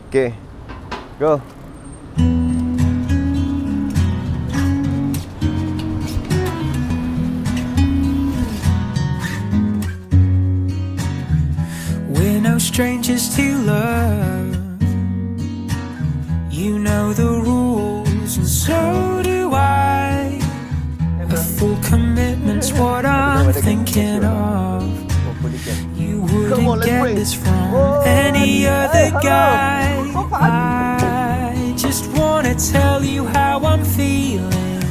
Okay, go. We're no strangers to love. You know the rules, and so do I. A full commitment's what I'm thinking of. You wouldn't get this from any other guy. I just wanna tell you how I'm feeling.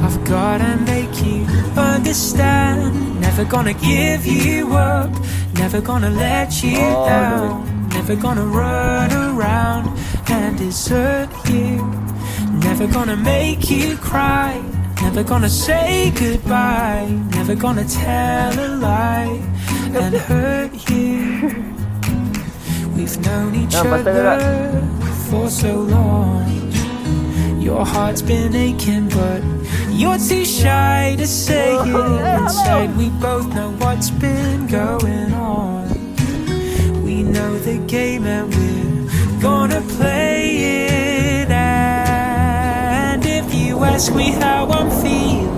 I've gotta make you understand. Never gonna give you up, never gonna let you down. Never gonna run around and desert you. Never gonna make you cry, never gonna say goodbye. Never gonna tell a lie and hurt you. We've known each other for so long. Your heart's been aching, but you're too shy to say it. Inside we both know what's been going on. We know the game and we're gonna play it. And if you ask me how I'm feeling,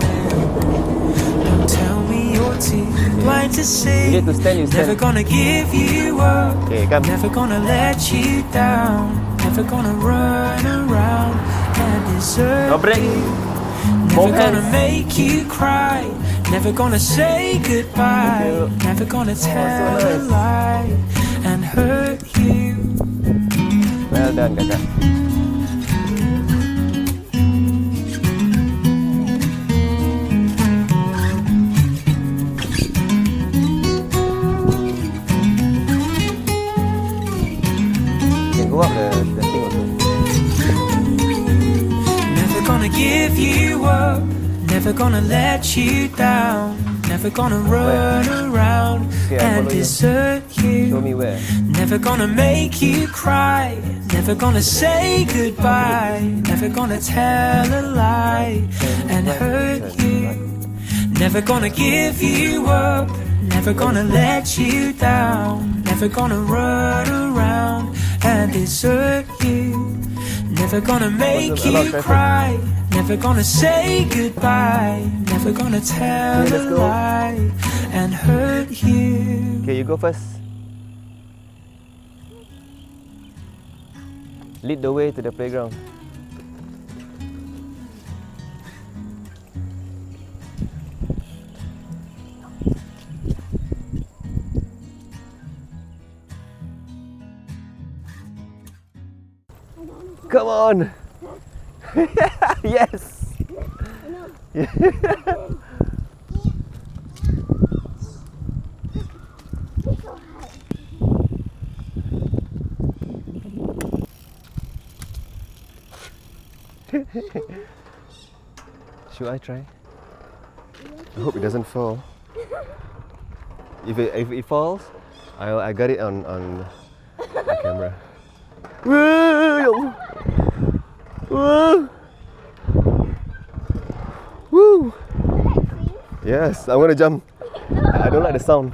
don't tell me you're too blind to see. Never gonna give you up, never gonna let you down. Never gonna run around and desert you. Never gonna make you cry, never gonna say goodbye. Never gonna tell a lie and hurt you. Well done, kakak. Can go up the thing also. Never gonna give you up, never gonna let you down. Never gonna run around and desert you. Show me where. Never gonna make you cry, never gonna say goodbye. Never gonna tell a lie and hurt you. Never gonna give you up, never gonna let you down. Never gonna run around and desert you. Never gonna make you cry, never gonna say goodbye. Never gonna tell a lie and hurt you. Okay, you go first. Lead the way to the playground. Come on! Yes! Should I try? I hope it doesn't fall. If it falls, I got it on the camera. Woo! Woo! Woo! Yes, I'm gonna jump. I don't like the sound.